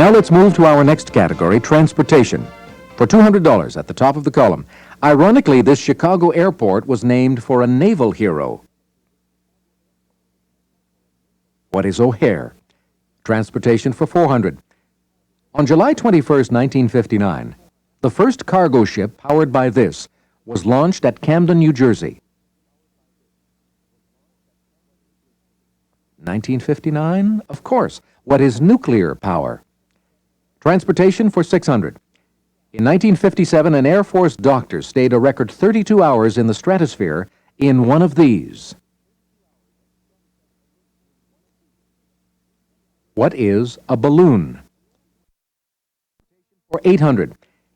Now let's move to our next category, transportation. For $200 at the top of the column. Ironically, this Chicago airport was named for a naval hero. What is O'Hare? Transportation for $400. On July 21st, 1959, the first cargo ship powered by this was launched at Camden, New Jersey. 1959? Of course. What is nuclear power? Transportation for $600. In 1957, an Air Force doctor stayed a record 32 hours in the stratosphere in one of these. What is a balloon? For $800.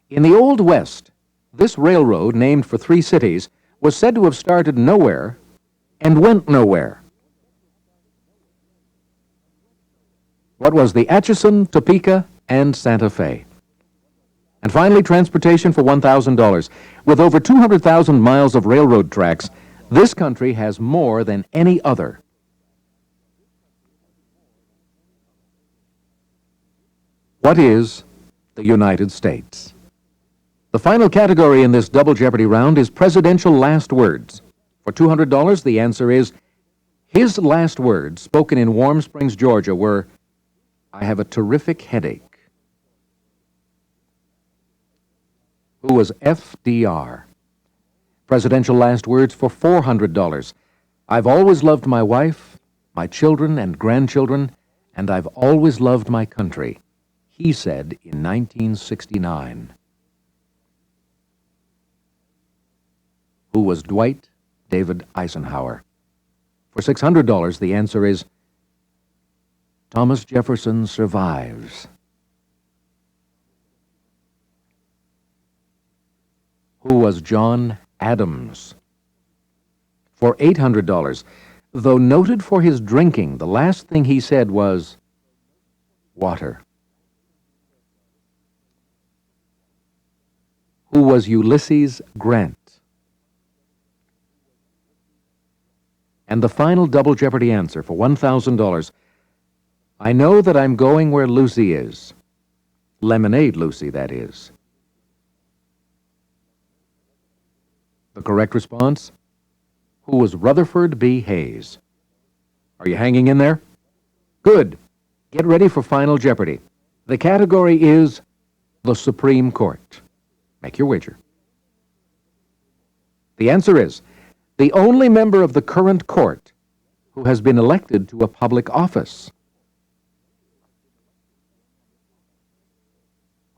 In the Old West, this railroad, named for 3 cities, was said to have started nowhere and went nowhere. What was the Atchison, Topeka, and Santa Fe? And finally, transportation for $1,000. With over 200,000 miles of railroad tracks, this country has more than any other. What is the United States? The final category in this Double Jeopardy round is presidential last words. For $200, the answer is, his last words, spoken in Warm Springs, Georgia, were, "I have a terrific headache." Who was FDR? Presidential last words for $400. I've always loved my wife, my children and grandchildren, and I've always loved my country, he said in 1969. Who was Dwight David Eisenhower? For $600, the answer is, Thomas Jefferson survives. Who was John Adams? For $800, though noted for his drinking, the last thing he said was, water. Who was Ulysses Grant? And the final Double Jeopardy answer for $1,000. I know that I'm going where Lucy is. Lemonade Lucy, that is. The correct response? Who was Rutherford B. Hayes? Are you hanging in there? Good. Get ready for Final Jeopardy. The category is the Supreme Court. Make your wager. The answer is, the only member of the current court who has been elected to a public office.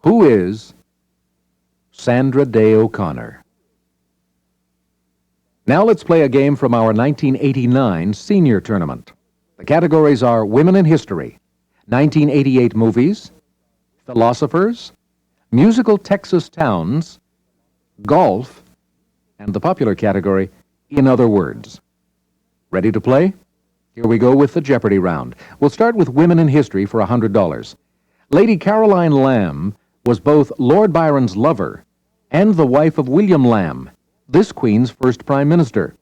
Who is Sandra Day O'Connor? Now let's play a game from our 1989 senior tournament. The categories are Women in History, 1988 Movies, Philosophers, Musical Texas Towns, Golf, and the popular category, In Other Words. Ready to play? Here we go with the Jeopardy round. We'll start with Women in History for $100. Lady Caroline Lamb was both Lord Byron's lover and the wife of William Lamb, this Queen's first Prime Minister.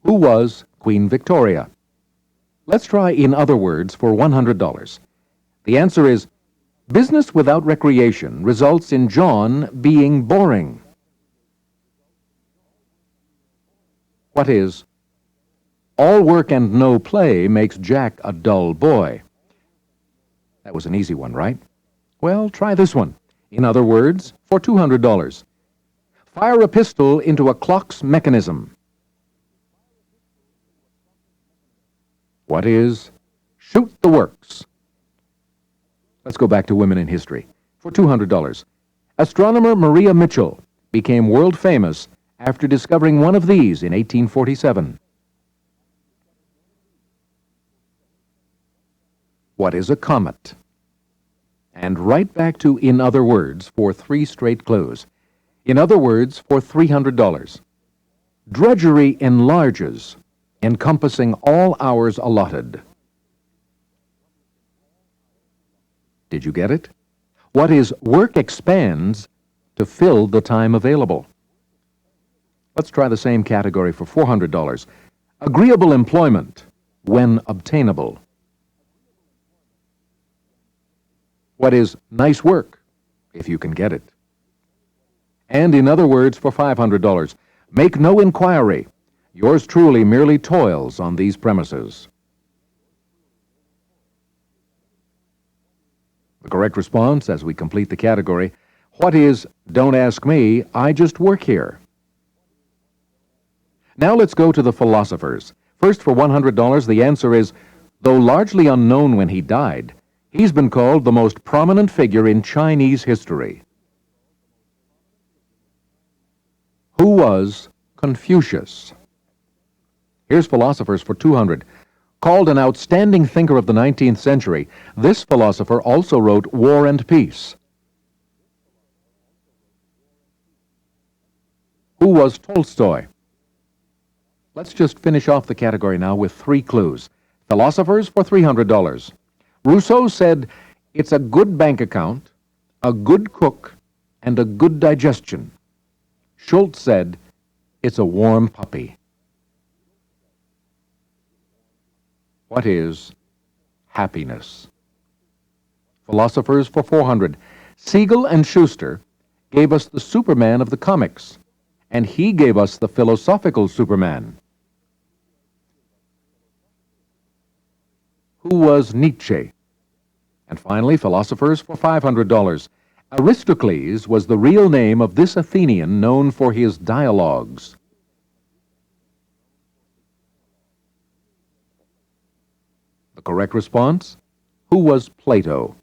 Who was Queen Victoria? Let's try In Other Words for $100. The answer is, business without recreation results in John being boring. What is, all work and no play makes Jack a dull boy? That was an easy one, right? Well, try this one. In other words, for $200. Fire a pistol into a clock's mechanism. What is, shoot the works? Let's go back to Women in History. For $200. Astronomer Maria Mitchell became world famous after discovering one of these in 1847. What is a comet? And right back to In Other Words for 3 straight clues. In other words, for $300. Drudgery enlarges, encompassing all hours allotted. Did you get it? What is work expands to fill the time available? Let's try the same category for $400. Agreeable employment when obtainable. What is nice work, if you can get it? And in other words, for $500, make no inquiry. Yours truly merely toils on these premises. The correct response, as we complete the category, what is, don't ask me, I just work here. Now let's go to the philosophers. First, for $100, the answer is, though largely unknown when he died, he's been called the most prominent figure in Chinese history. Who was Confucius? Here's philosophers for $200. Called an outstanding thinker of the 19th century, this philosopher also wrote War and Peace. Who was Tolstoy? Let's just finish off the category now with 3 clues. Philosophers for $300. Rousseau said, it's a good bank account, a good cook, and a good digestion. Schultz said, it's a warm puppy. What is happiness? Philosophers for $400. Siegel and Schuster gave us the Superman of the comics, and he gave us the philosophical Superman. Who was Nietzsche? And finally, philosophers for $500. Aristocles was the real name of this Athenian known for his dialogues. The correct response? Who was Plato?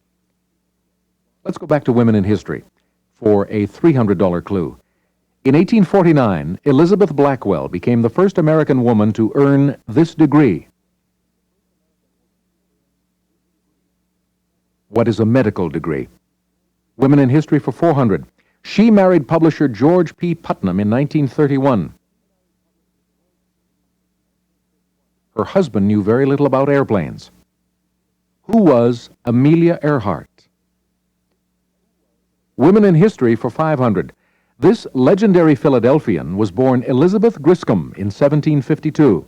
Let's go back to women in history for a $300 clue. In 1849, Elizabeth Blackwell became the first American woman to earn this degree. What is a medical degree? Women in history for $400. She married publisher George P. Putnam in 1931. Her husband knew very little about airplanes. Who was Amelia Earhart? Women in history for $500. This legendary Philadelphian was born Elizabeth Griscom in 1752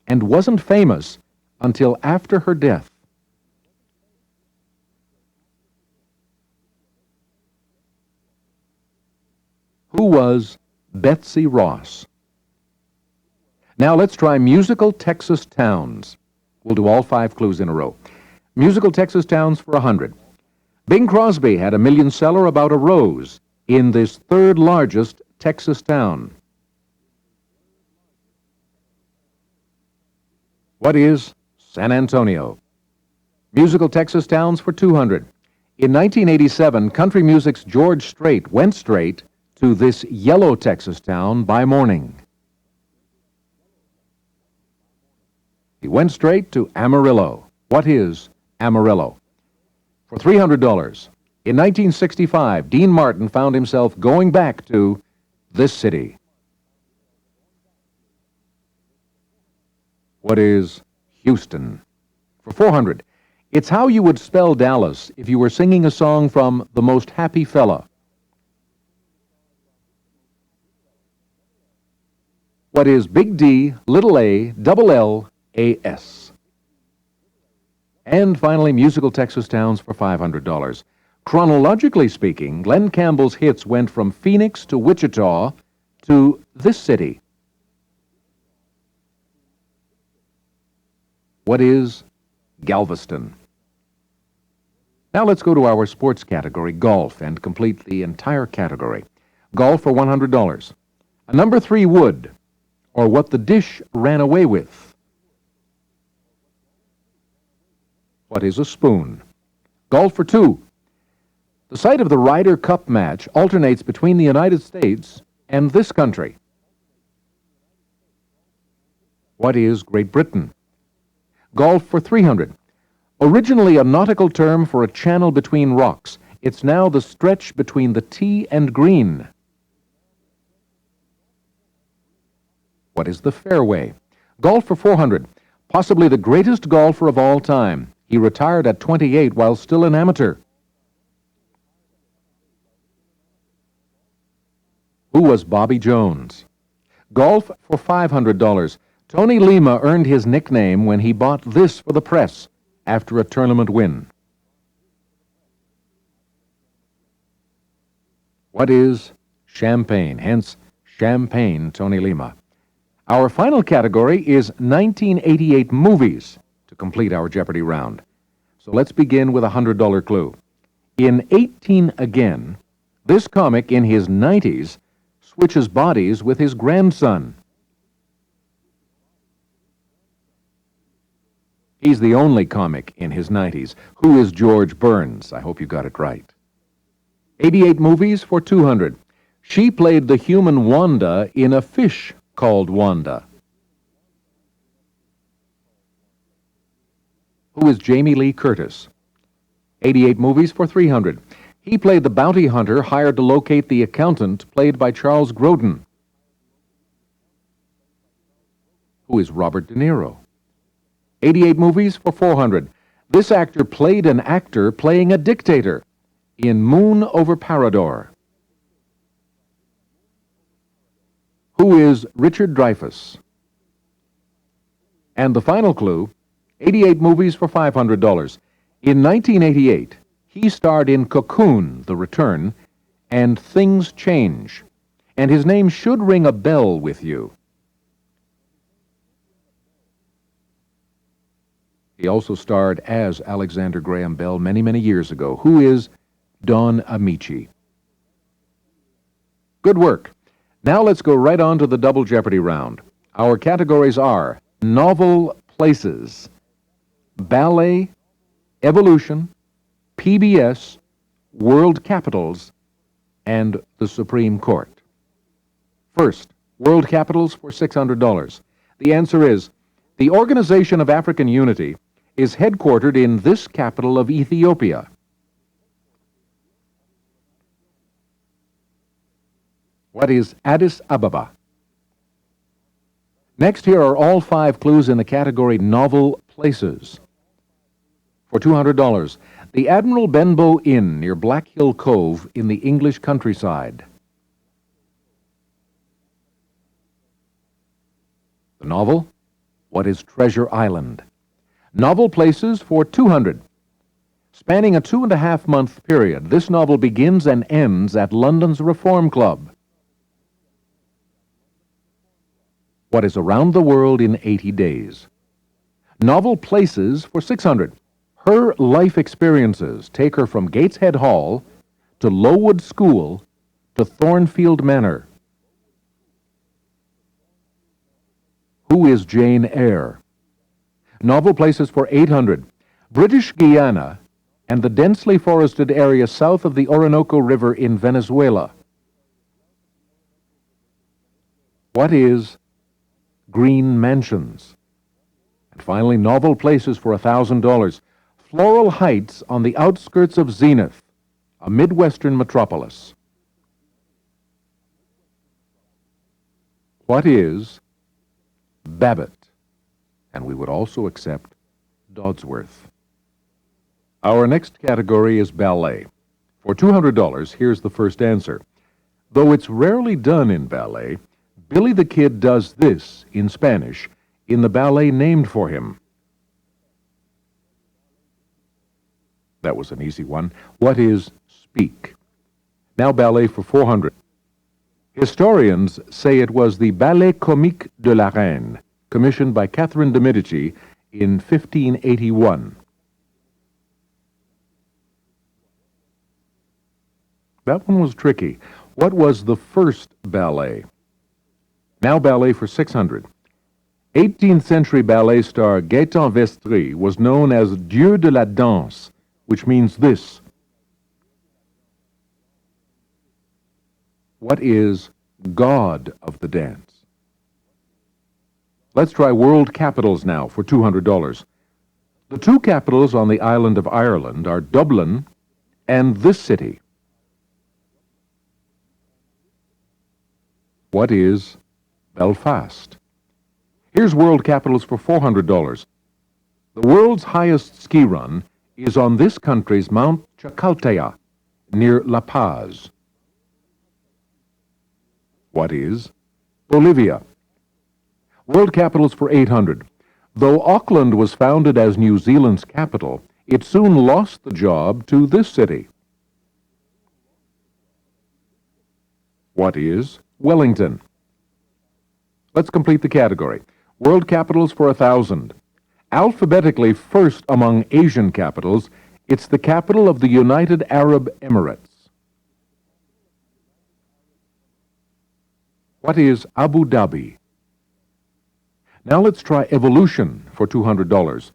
and wasn't famous until after her death. Who was Betsy Ross? Now let's try musical Texas towns. We'll do all 5 clues in a row. Musical Texas towns for $100. Bing Crosby had a million seller about a rose in this 3rd largest Texas town. What is San Antonio? Musical Texas towns for $200. In 1987, country music's George Strait went straight to this yellow Texas town by morning. He went straight to Amarillo. What is Amarillo? For $300. In 1965, Dean Martin found himself going back to this city. What is Houston? For $400. It's how you would spell Dallas if you were singing a song from The Most Happy Fella. What is Big D, little a, double L, A-S? And finally, musical Texas towns for $500. Chronologically speaking, Glenn Campbell's hits went from Phoenix to Wichita to this city. What is Galveston? Now let's go to our sports category, golf, and complete the entire category. Golf for $100. A number 3 wood, or what the dish ran away with. What is a spoon? Golf for $2. The site of the Ryder Cup match alternates between the United States and this country. What is Great Britain? Golf for $300. Originally a nautical term for a channel between rocks, it's now the stretch between the tee and green. What is the fairway? Golf for $400. Possibly the greatest golfer of all time. He retired at 28 while still an amateur. Who was Bobby Jones? Golf for $500. Tony Lima earned his nickname when he bought this for the press after a tournament win. What is champagne? Hence, Champagne, Tony Lima. Our final category is 1988 movies to complete our Jeopardy round. So let's begin with a $100 clue. In 18 Again, this comic in his 90s switches bodies with his grandson. He's the only comic in his 90s. Who is George Burns? I hope you got it right. 88 movies for 200. She played the human Wanda in A Fish Called Wanda. Who is Jamie Lee Curtis? 88 movies for 300. He played the bounty hunter hired to locate the accountant, played by Charles Grodin. Who is Robert De Niro? 88 movies for 400. This actor played an actor playing a dictator in Moon Over Parador. Who is Richard Dreyfuss? And the final clue, 88 movies for $500. In 1988, he starred in Cocoon, The Return, and Things Change, and his name should ring a bell with you. He also starred as Alexander Graham Bell many, many years ago. Who is Don Amici? Good work. Now let's go right on to the Double Jeopardy round. Our categories are novel places, ballet, evolution, PBS, world capitals, and the Supreme Court. First, world capitals for $600. The answer is, the Organization of African Unity is headquartered in this capital of Ethiopia. What is Addis Ababa? Next, here are all 5 clues in the category novel places. For $200, the Admiral Benbow Inn near Black Hill Cove in the English countryside. The novel, What is Treasure Island? Novel places for $200. Spanning a 2.5-month period, this novel begins and ends at London's Reform Club. What is Around the World in 80 Days? Novel places for $600. Her life experiences take her from Gateshead Hall to Lowood School to Thornfield Manor. Who is Jane Eyre? Novel places for $800. British Guiana and the densely forested area south of the Orinoco River in Venezuela. What is Green Mansions? And finally, novel places for $1,000. Floral Heights on the outskirts of Zenith, a Midwestern metropolis. What is Babbitt? And we would also accept Dodsworth. Our next category is ballet. For $200, here's the first answer. Though it's rarely done in ballet, Billy the Kid does this in Spanish in the ballet named for him. That was an easy one. What is Speak? Now ballet for $400. Historians say it was the Ballet Comique de la Reine, commissioned by Catherine de' Medici in 1581. That one was tricky. What was the first ballet? Now ballet for $600. 18th century ballet star Gaëtan Vestry was known as Dieu de la Danse, which means this. What is God of the dance? Let's try world capitals now for $200. The 2 capitals on the island of Ireland are Dublin and this city. What is Belfast? Here's world capitals for $400. The world's highest ski run is on this country's Mount Chacaltaya, near La Paz. What is Bolivia? World capitals for $800. Though Auckland was founded as New Zealand's capital, it soon lost the job to this city. What is Wellington? Let's complete the category. World capitals for 1,000. Alphabetically first among Asian capitals, it's the capital of the United Arab Emirates. What is Abu Dhabi? Now let's try evolution for $200.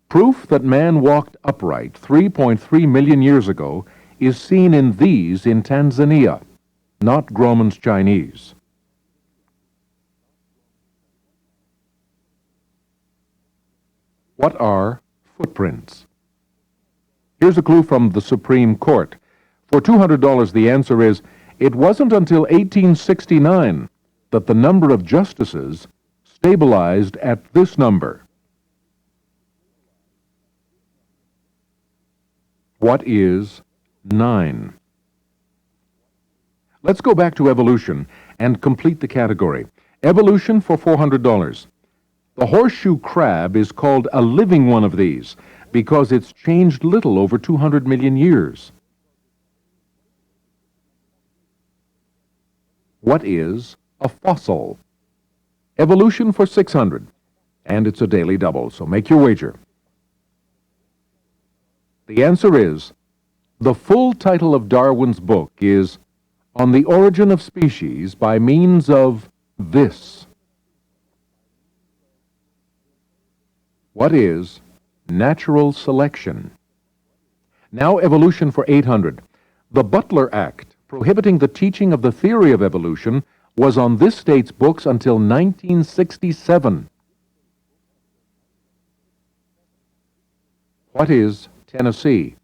Proof that man walked upright 3.3 million years ago is seen in these in Tanzania, not Grauman's Chinese. What are footprints? Here's a clue from the Supreme Court. For $200, the answer is, it wasn't until 1869 that the number of justices stabilized at this number. What is 9? Let's go back to evolution and complete the category. Evolution for $400. The horseshoe crab is called a living one of these because it's changed little over 200 million years. What is a fossil? Evolution for $600. And it's a daily double, so make your wager. The answer is, the full title of Darwin's book is On the Origin of Species by Means of This. What is natural selection? Now evolution for $800. The Butler Act, prohibiting the teaching of the theory of evolution, was on this state's books until 1967. What is Tennessee?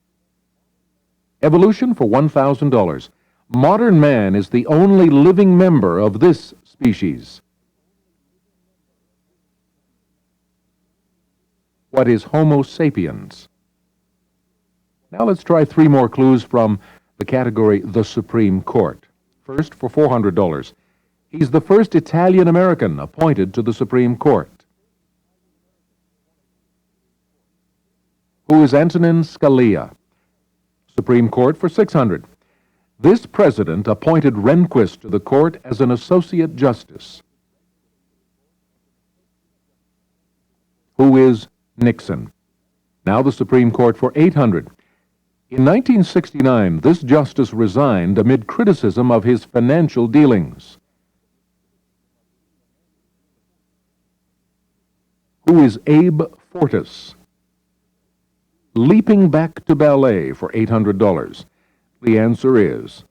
Evolution for $1,000. Modern man is the only living member of this species. What is Homo sapiens? Now let's try 3 more clues from the category The Supreme Court. First, for $400. He's the first Italian-American appointed to the Supreme Court. Who is Antonin Scalia? Supreme Court for $600. This president appointed Rehnquist to the court as an associate justice. Who is Nixon? Now the Supreme Court for $800. In 1969, this justice resigned amid criticism of his financial dealings. Who is Abe Fortas? Leaping back to ballet for $800. The answer is,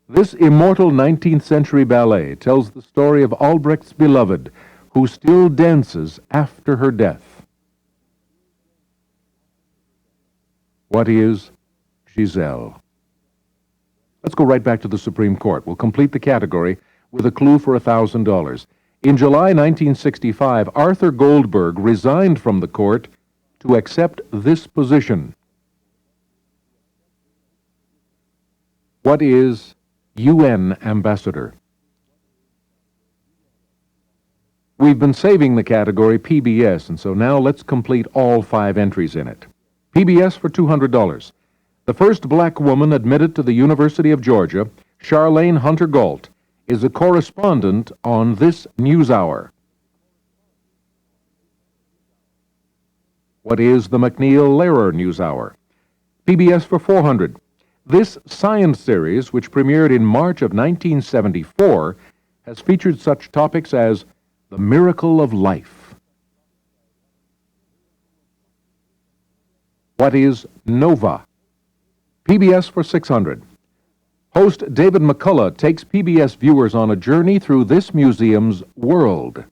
this immortal 19th century ballet tells the story of Albrecht's beloved, who still dances after her death. What is Giselle? Let's go right back to the Supreme Court. We'll complete the category with a clue for $1,000. In July 1965, Arthur Goldberg resigned from the court to accept this position. What is UN ambassador? We've been saving the category PBS, and so now let's complete all 5 entries in it. PBS for $200. The first black woman admitted to the University of Georgia, Charlene Hunter Galt, is a correspondent on this NewsHour. What is the McNeil-Lehrer NewsHour? PBS for $400. This science series, which premiered in March of 1974, has featured such topics as the miracle of life. What is Nova? PBS for $600. Host David McCullough takes PBS viewers on a journey through this museum's world.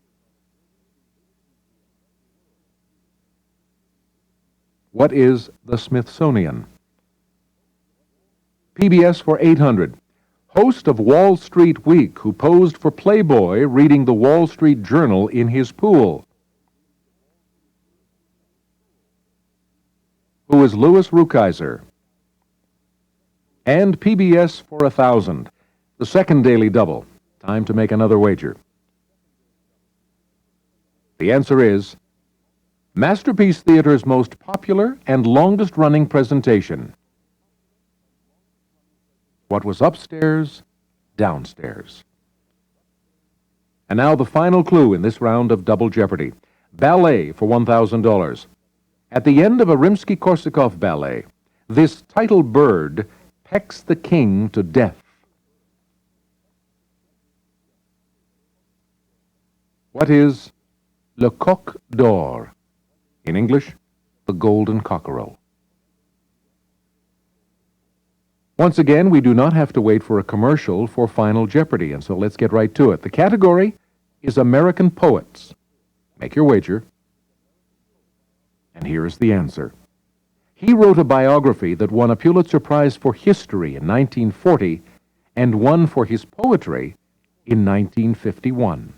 What is the Smithsonian? PBS for $800. Host of Wall Street Week, who posed for Playboy reading the Wall Street Journal in his pool. Who is Louis Rukeyser? And PBS for $1,000. The second daily double. Time to make another wager. The answer is Masterpiece Theater's most popular and longest-running presentation. What was upstairs downstairs. And now the final clue in this round of Double Jeopardy. Ballet for $1,000. At the end of a Rimsky-Korsakov ballet, this title bird pecks the king to death. What is le coq d'or? In English, the golden cockerel. Once again, we do not have to wait for a commercial for Final Jeopardy, and so let's get right to it. The category is American poets. Make your wager. And here is the answer. He wrote a biography that won a Pulitzer Prize for History in 1940 and won for his poetry in 1951.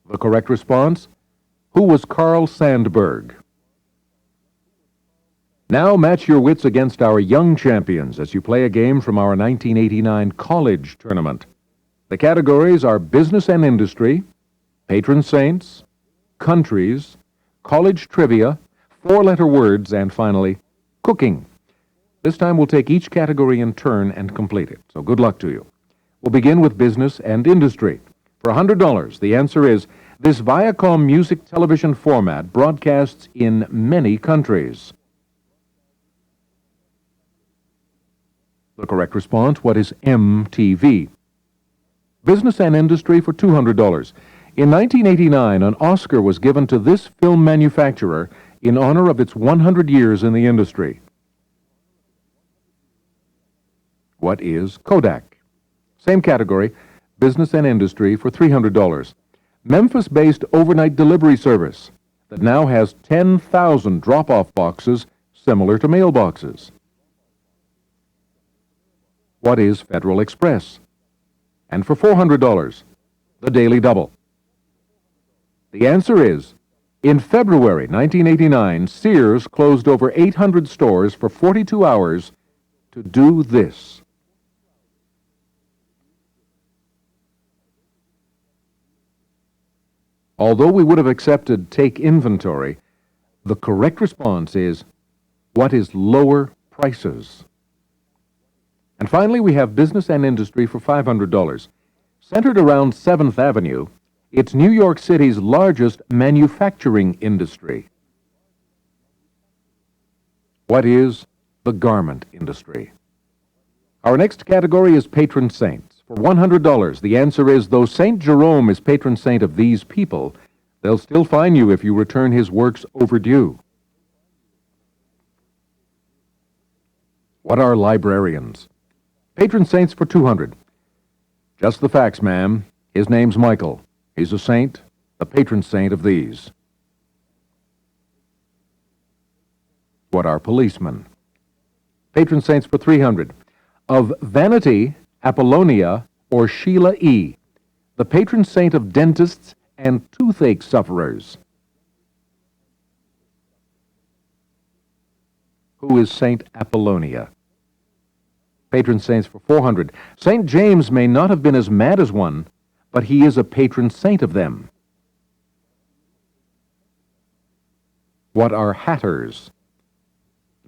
The correct response? Who was Carl Sandburg? Now match your wits against our young champions as you play a game from our 1989 college tournament. The categories are business and industry, patron saints, countries, college trivia, four-letter words, and finally, cooking. This time we'll take each category in turn and complete it, so good luck to you. We'll begin with business and industry. For $100, the answer is, this Viacom music television format broadcasts in many countries. The correct response, what is MTV? Business and industry for $200. In 1989, an Oscar was given to this film manufacturer in honor of its 100 years in the industry. What is Kodak? Same category, business and industry for $300. Memphis-based overnight delivery service that now has 10,000 drop-off boxes similar to mailboxes. What is Federal Express? And for $400, the Daily Double. The answer is, in February 1989, Sears closed over 800 stores for 42 hours to do this. Although we would have accepted take inventory, the correct response is, what is lower prices? And finally, we have business and industry for $500. Centered around 7th Avenue, it's New York City's largest manufacturing industry. What is the garment industry? Our next category is patron saints. For $100, the answer is, though St. Jerome is patron saint of these people, they'll still fine you if you return his works overdue. What are librarians? Patron saints for $200. Just the facts, ma'am. His name's Michael. He's a saint, the patron saint of these. What are policemen? Patron saints for $300. Of vanity, Apollonia, or Sheila E., the patron saint of dentists and toothache sufferers. Who is Saint Apollonia? Patron saints for $400. St. James may not have been as mad as one, but he is a patron saint of them. What are hatters?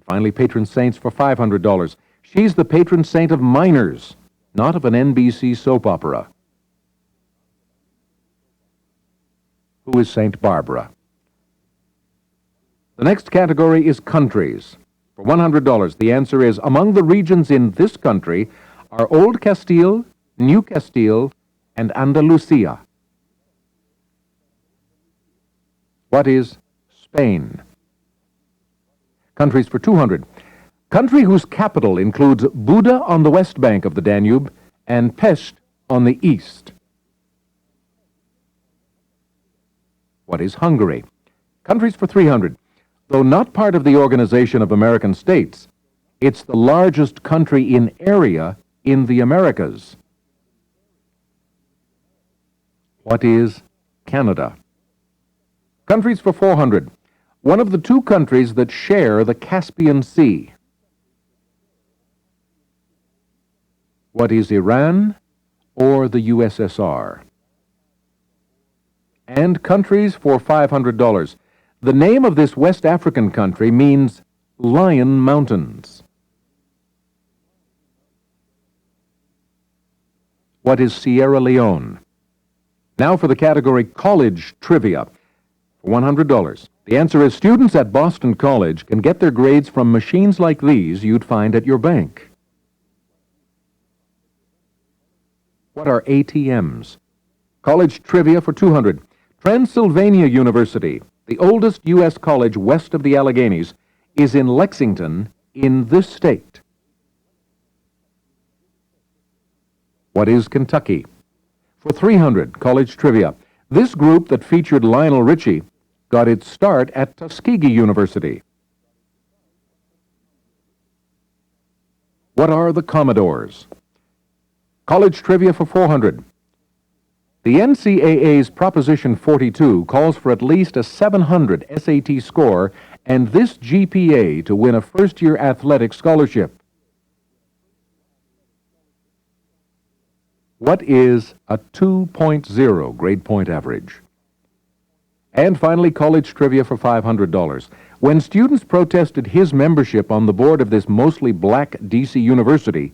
Finally, patron saints for $500. She's the patron saint of miners, not of an NBC soap opera. Who is Saint Barbara? The next category is countries. For $100, the answer is, among the regions in this country are Old Castile, New Castile, and Andalusia. What is Spain? Countries for $200. Country whose capital includes Buda on the west bank of the Danube and Pest on the east. What is Hungary? Countries for $300. Though not part of the Organization of American States, it's the largest country in area in the Americas. What is Canada? Countries for $400. One of the two countries that share the Caspian Sea. What is Iran or the USSR? And countries for $500. The name of this West African country means Lion Mountains. What is Sierra Leone? Now for the category College Trivia for $100. The answer is students at Boston College can get their grades from machines like these you'd find at your bank. What are ATMs? College Trivia for $200. Transylvania University, the oldest U.S. college west of the Alleghenies, is in Lexington, in this state. What is Kentucky? For $300, College Trivia. This group that featured Lionel Richie got its start at Tuskegee University. What are the Commodores? College Trivia for $400. The NCAA's Proposition 42 calls for at least a 700 SAT score and this GPA to win a first-year athletic scholarship. What is a 2.0 grade point average? And finally, College Trivia for $500. When students protested his membership on the board of this mostly black D.C. university,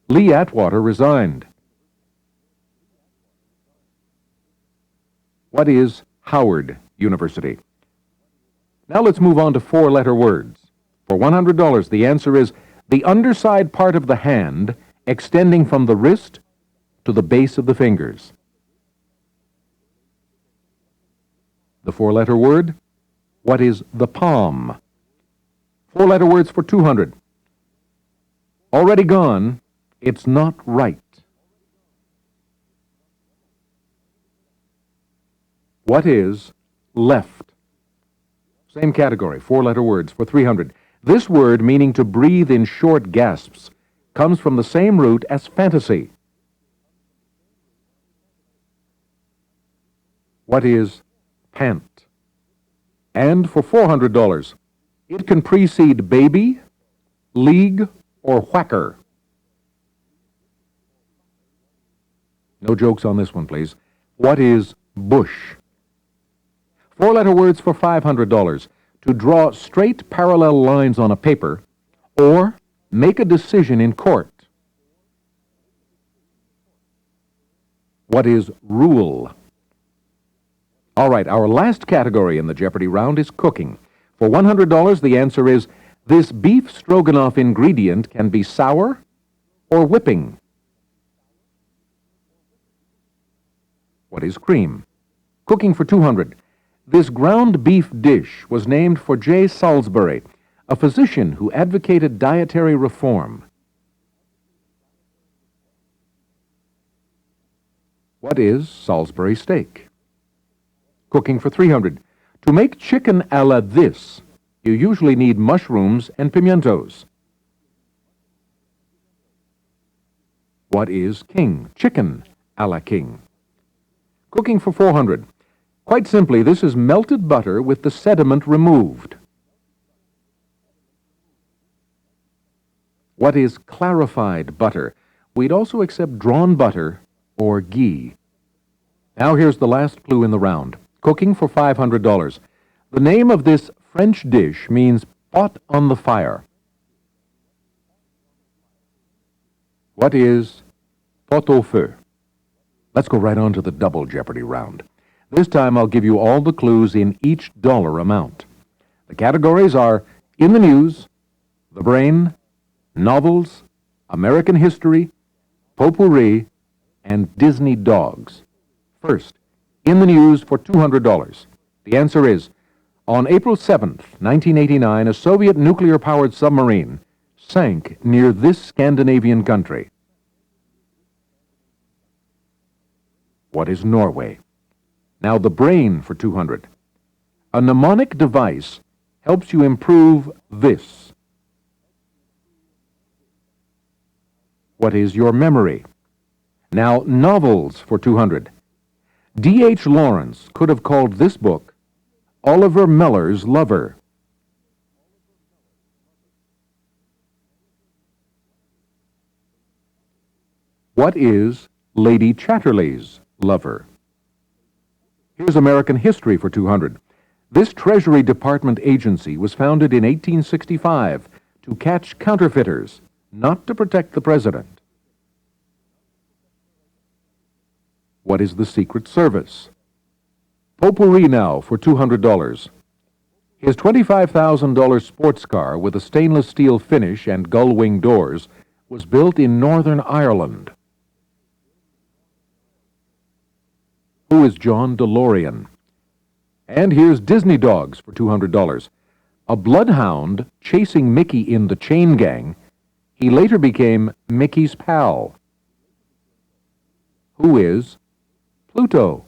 Lee Atwater resigned. What is Howard University? Now let's move on to four-letter words. For $100, the answer is the underside part of the hand extending from the wrist to the base of the fingers. The four-letter word, what is the palm? Four-letter words for $200. Already gone, it's not right. What is left? Same category, four-letter words for $300. This word, meaning to breathe in short gasps, comes from the same root as fantasy. What is pant? And for $400, it can precede baby, league, or whacker. No jokes on this one, please. What is bush? Four-letter words for $500. To draw straight parallel lines on a paper or make a decision in court. What is rule? All right, our last category in the Jeopardy round is cooking. For $100, the answer is this beef stroganoff ingredient can be sour or whipping. What is cream? Cooking for $200. This ground beef dish was named for J. Salisbury, a physician who advocated dietary reform. What is Salisbury steak? Cooking for $300. To make chicken a la this, you usually need mushrooms and pimientos. What is king? Chicken a la king. Cooking for $400. Quite simply, this is melted butter with the sediment removed. What is clarified butter? We'd also accept drawn butter or ghee. Now here's the last clue in the round. Cooking for $500. The name of this French dish means pot on the fire. What is pot au feu? Let's go right on to the double Jeopardy round. This time I'll give you all the clues in each dollar amount. The categories are in the news, the brain, novels, American history, potpourri, and Disney dogs. First, in the news for $200. The answer is, on April 7th, 1989, a Soviet nuclear-powered submarine sank near this Scandinavian country. What is Norway? Now the brain for $200. A mnemonic device helps you improve this. What is your memory? Now novels for $200. D.H. Lawrence could have called this book Oliver Meller's Lover. What is Lady Chatterley's lover? Here's American history for $200. This Treasury Department agency was founded in 1865 to catch counterfeiters, not to protect the president. What is the Secret Service? Potpourri now for $200. His $25,000 sports car with a stainless steel finish and gull-wing doors was built in Northern Ireland. Who is John DeLorean? And here's Disney Dogs for $200. A bloodhound chasing Mickey in the Chain Gang, he later became Mickey's pal. Who is Pluto?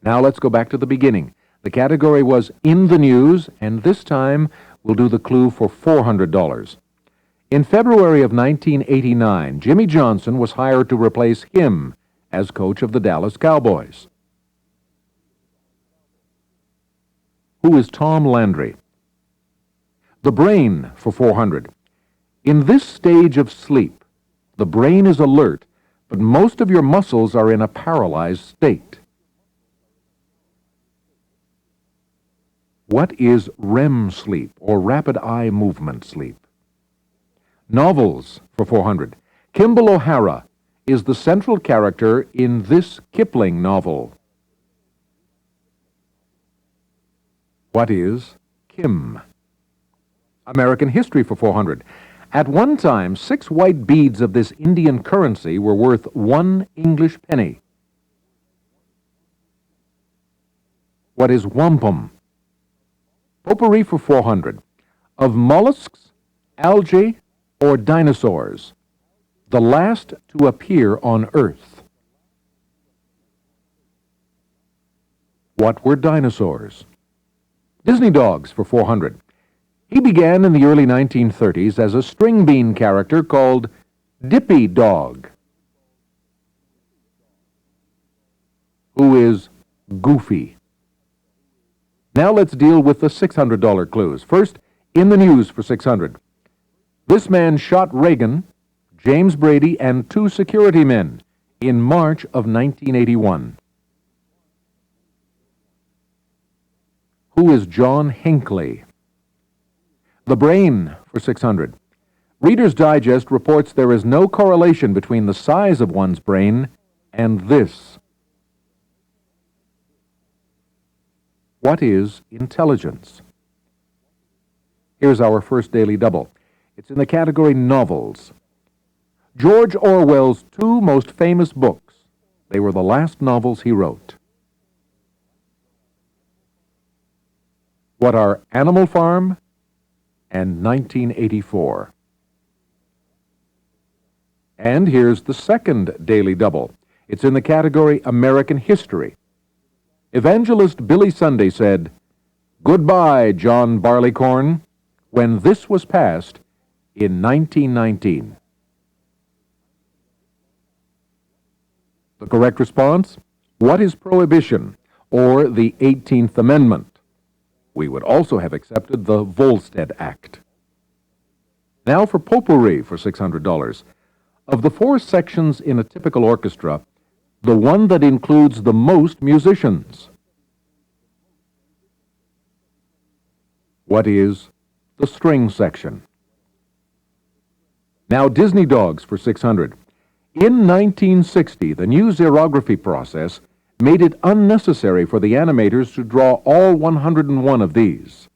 Now let's go back to the beginning. The category was In the News, and this time we'll do the clue for $400. In February of 1989, Jimmy Johnson was hired to replace him as coach of the Dallas Cowboys. Who is Tom Landry? The brain for $400. In this stage of sleep, the brain is alert, but most of your muscles are in a paralyzed state. What is REM sleep, or rapid eye movement sleep? Novels for $400. Kimball O'Hara is the central character in this Kipling novel. What is Kim? American history for $400. At one time, 6 white beads of this Indian currency were worth 1 English penny. What is wampum? Potpourri for $400. Of mollusks, algae, or dinosaurs, the last to appear on Earth. What were dinosaurs? Disney Dogs for $400. He began in the early 1930s as a string bean character called Dippy Dog. Who is Goofy? Now let's deal with the $600 clues. First, In the News for $600. This man shot Reagan, James Brady, and 2 security men in March of 1981. Who is John Hinckley? The Brain for $600. Reader's Digest reports there is no correlation between the size of one's brain and this. What is intelligence? Here's our first daily double. It's in the category novels. George Orwell's 2 most famous books. They were the last novels he wrote. What are Animal Farm and 1984? And here's the second daily double. It's in the category American history. Evangelist Billy Sunday said, "Goodbye, John Barleycorn," when this was passed in 1919. The correct response? What is prohibition, or the 18th Amendment? We would also have accepted the Volstead Act. Now for potpourri for $600. Of the 4 sections in a typical orchestra, the one that includes the most musicians. What is the string section? Now Disney Dogs for $600. In 1960, the new xerography process made it unnecessary for the animators to draw all 101 of these.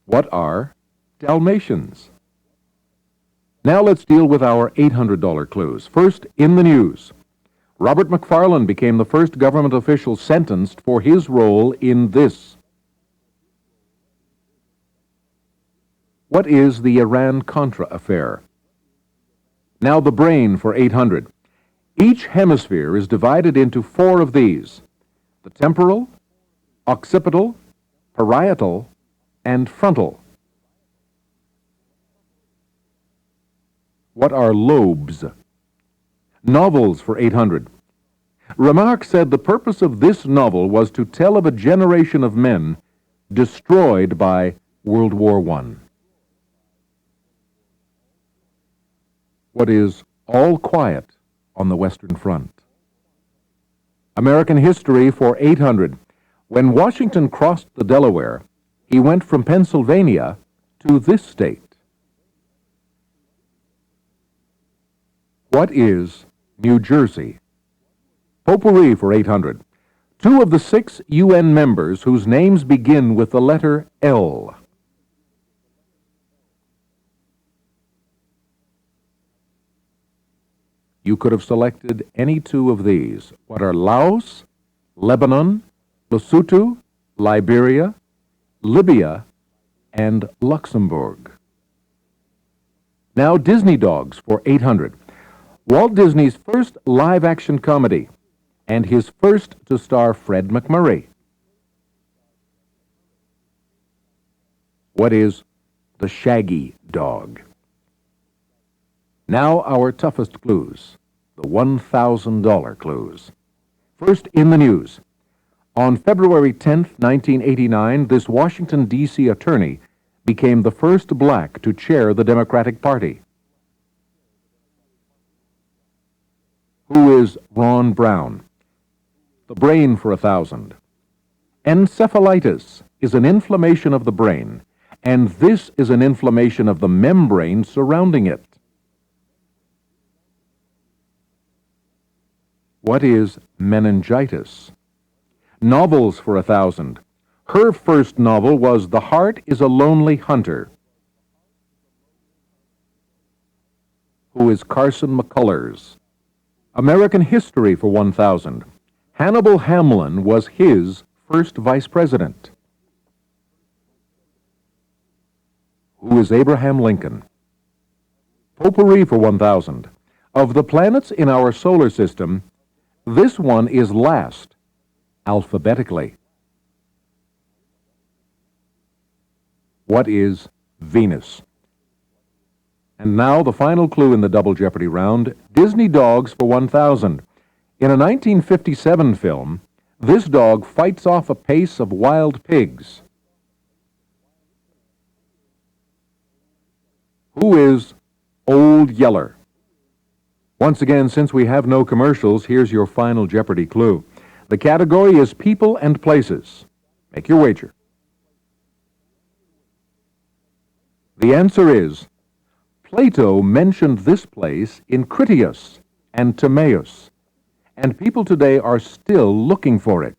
What are Dalmatians? Now let's deal with our $800 clues. First, in the news. Robert McFarland became the first government official sentenced for his role in this. What is the Iran-Contra affair? Now the brain for $800. Each hemisphere is divided into 4 of these: the temporal, occipital, parietal, and frontal. What are lobes? Novels for $800. Remarque said the purpose of this novel was to tell of a generation of men destroyed by World War I. What is All Quiet on the Western Front? American history for $800. When Washington crossed the Delaware, he went from Pennsylvania to this state. What is New Jersey? Potpourri for 800. Two of the 6 UN members whose names begin with the letter L. You could have selected any 2 of these. What are Laos, Lebanon, Lesotho, Liberia, Libya, and Luxembourg? Now Disney Dogs for 800. Walt Disney's first live-action comedy and his first to star Fred MacMurray. What is the Shaggy Dog? Now our toughest clues, the $1,000 clues. First in the news. On February 10, 1989, this Washington, D.C. attorney became the first black to chair the Democratic Party. Who is Ron Brown? The brain for 1,000. Encephalitis is an inflammation of the brain, and this is an inflammation of the membrane surrounding it. What is meningitis? Novels for 1,000. Her first novel was The Heart is a Lonely Hunter. Who is Carson McCullers? American history for 1,000. Hannibal Hamlin was his first vice president. Who is Abraham Lincoln? Potpourri for 1,000. Of the planets in our solar system, this one is last, alphabetically. What is Venus? And now the final clue in the Double Jeopardy round, Disney Dogs for 1,000. In a 1957 film, this dog fights off a pace of wild pigs. Who is Old Yeller? Once again, since we have no commercials, here's your final Jeopardy clue. The category is people and places. Make your wager. The answer is, Plato mentioned this place in Critias and Timaeus, and people today are still looking for it.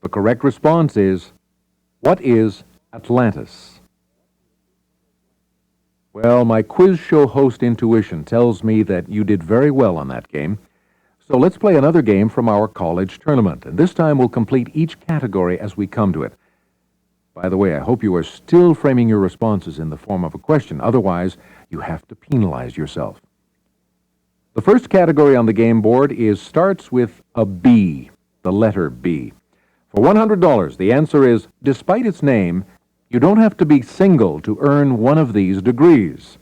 The correct response is, what is Atlantis? Well, my quiz show host intuition tells me that you did very well on that game. So let's play another game from our college tournament, and this time we'll complete each category as we come to it. By the way, I hope you are still framing your responses in the form of a question. Otherwise, you have to penalize yourself. The first category on the game board starts with a B, the letter B. For $100, the answer is, despite its name, you don't have to be single to earn one of these degrees.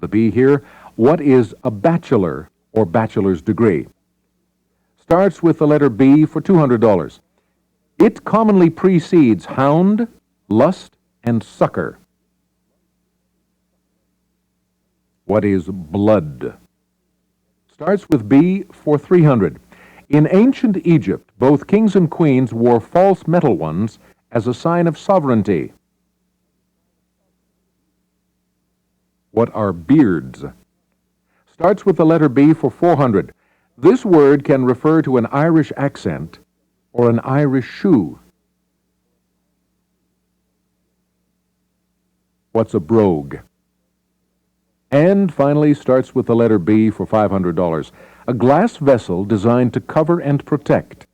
The B here, what is a bachelor or bachelor's degree? Starts with the letter B for $200. It commonly precedes hound, lust, and sucker. What is blood? Starts with B for $300. In ancient Egypt, both kings and queens wore false metal ones as a sign of sovereignty. What are beards? Starts with the letter B for $400. This word can refer to an Irish accent or an Irish shoe. What's a brogue? And finally, starts with the letter B for $500. A glass vessel designed to cover and protect.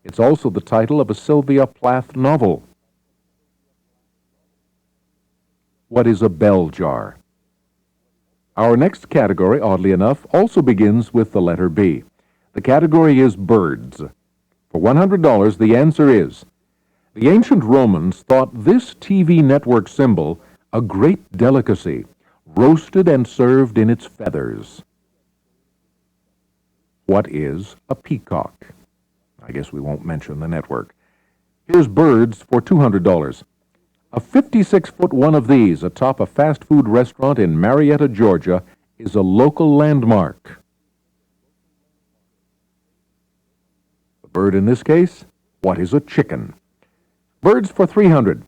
It's also the title of a Sylvia Plath novel. What is a bell jar? Our next category, oddly enough, also begins with the letter B. The category is birds. For $100, the answer is, the ancient Romans thought this TV network symbol a great delicacy, roasted and served in its feathers. What is a peacock? I guess we won't mention the network. Here's birds for $200. A 56-foot one of these atop a fast food restaurant in Marietta, Georgia, is a local landmark. The bird in this case, what is a chicken? Birds for 300.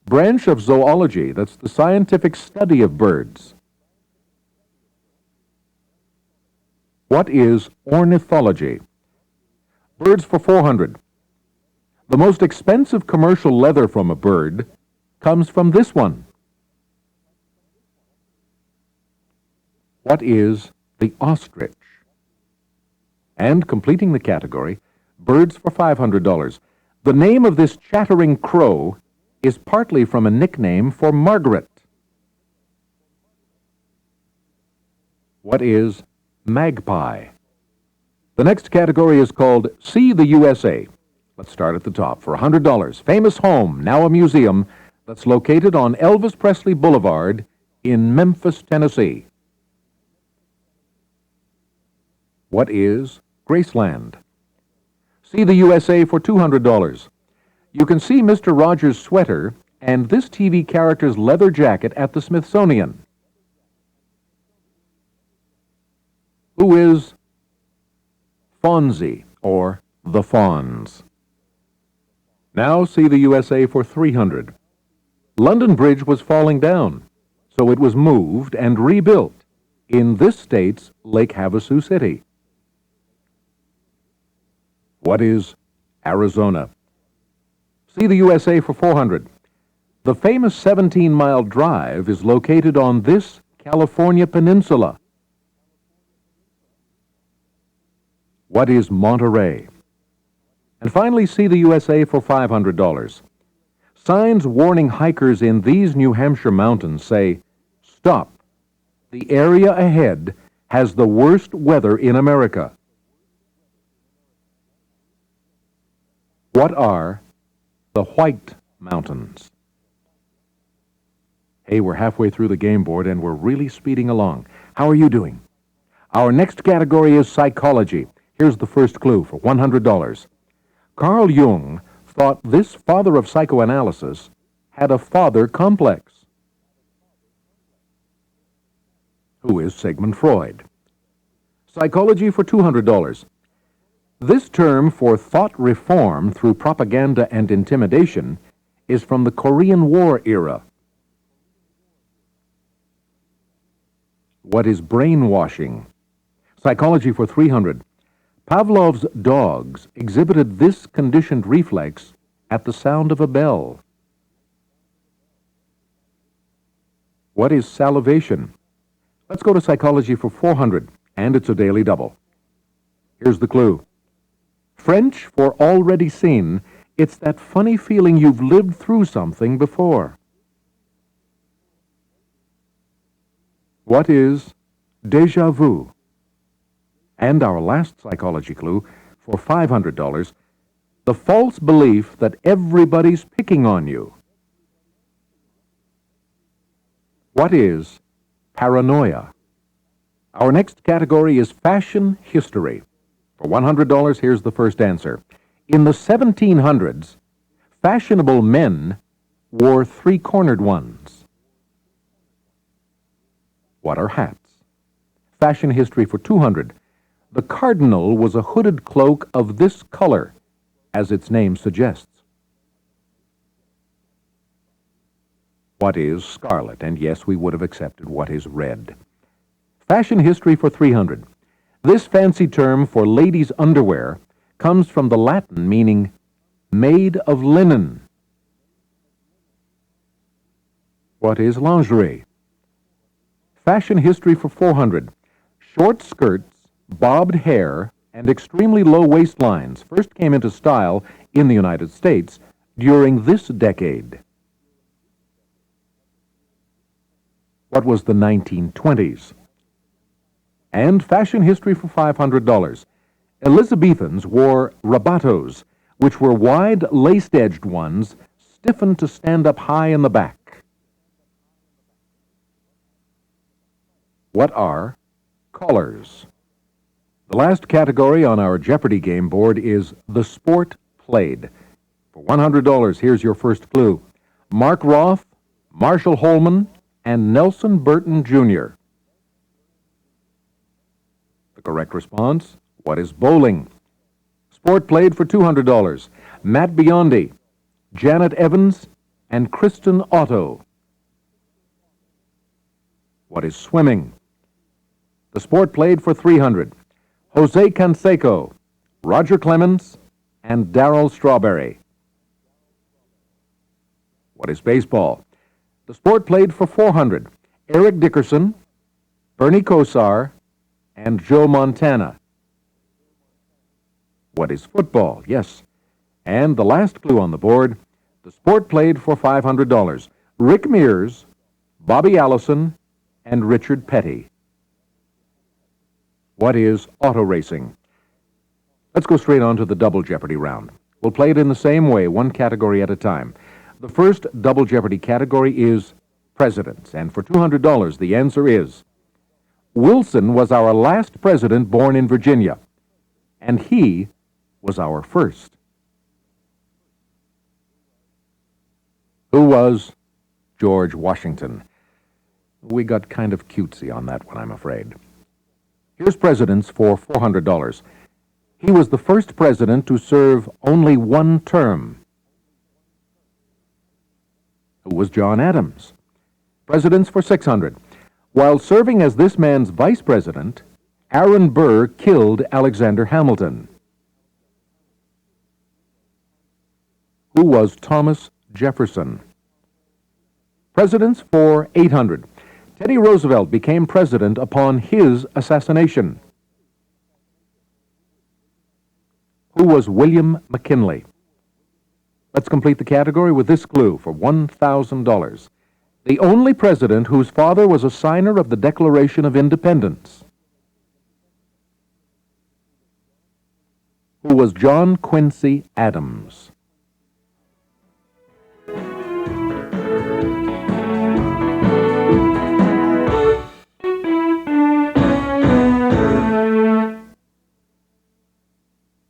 Branch of zoology that's the scientific study of birds. What is ornithology? Birds for 400. The most expensive commercial leather from a bird comes from this one. What is the ostrich? And completing the category, birds for $500. The name of this chattering crow is partly from a nickname for Margaret. What is magpie? The next category is called See the USA. Let's start at the top. For $100, famous home, now a museum, that's located on Elvis Presley Boulevard in Memphis, Tennessee. What is Graceland? See the USA for $200. You can see Mr. Rogers' sweater and this TV character's leather jacket at the Smithsonian. Who is Fonzie, or the Fonz? Now see the USA for $300. London Bridge was falling down, so it was moved and rebuilt in this state's Lake Havasu City. What is Arizona? See the USA for $400. The famous 17-mile drive is located on this California peninsula. What is Monterey? And finally, see the USA for $500. Signs warning hikers in these New Hampshire mountains say, "Stop. The area ahead has the worst weather in America." What are the White Mountains? Hey, we're halfway through the game board and we're really speeding along. How are you doing? Our next category is psychology. Here's the first clue for $100. Carl Jung thought this father of psychoanalysis had a father complex. Who is Sigmund Freud? Psychology for $200. This term for thought reform through propaganda and intimidation is from the Korean War era. What is brainwashing? Psychology for $300. Pavlov's dogs exhibited this conditioned reflex at the sound of a bell. What is salivation? Let's go to psychology for $400, and it's a daily double. Here's the clue. French for already seen, it's that funny feeling you've lived through something before. What is déjà vu? And our last psychology clue, for $500, the false belief that everybody's picking on you. What is paranoia? Our next category is fashion history. For $100, here's the first answer. In the 1700s, fashionable men wore three-cornered ones. What are hats? Fashion history for $200. The cardinal was a hooded cloak of this color, as its name suggests. What is scarlet? And yes, we would have accepted what is red. Fashion history for $300. This fancy term for ladies' underwear comes from the Latin meaning made of linen. What is lingerie? Fashion history for $400. Short skirts, bobbed hair, and extremely low waistlines first came into style in the United States during this decade. What was the 1920s? And fashion history for $500. Elizabethans wore rabatos, which were wide, lace-edged ones, stiffened to stand up high in the back. What are collars? The last category on our Jeopardy game board is the sport played. For $100, here's your first clue. Mark Roth, Marshall Holman, and Nelson Burton, Jr. The correct response, what is bowling? Sport played for $200. Matt Biondi, Janet Evans, and Kristen Otto? What is swimming? The sport played for 300. Jose Canseco, Roger Clemens, and Darryl Strawberry. What is baseball? The sport played for 400. Eric Dickerson, Bernie Kosar, and Joe Montana. What is football? Yes. And the last clue on the board, the sport played for $500. Rick Mears, Bobby Allison, and Richard Petty. What is auto racing? Let's go straight on to the Double Jeopardy round. We'll play it in the same way, one category at a time. The first Double Jeopardy category is presidents, and for $200, the answer is Wilson was our last president born in Virginia, and he was our first. Who was George Washington? We got kind of cutesy on that one, I'm afraid. Here's presidents for $400. He was the first president to serve only one term. Who was John Adams? Presidents for $600. While serving as this man's vice president, Aaron Burr killed Alexander Hamilton. Who was Thomas Jefferson? Presidents for $800. Teddy Roosevelt became president upon his assassination. Who was William McKinley? Let's complete the category with this clue for $1,000. The only president whose father was a signer of the Declaration of Independence. Who was John Quincy Adams?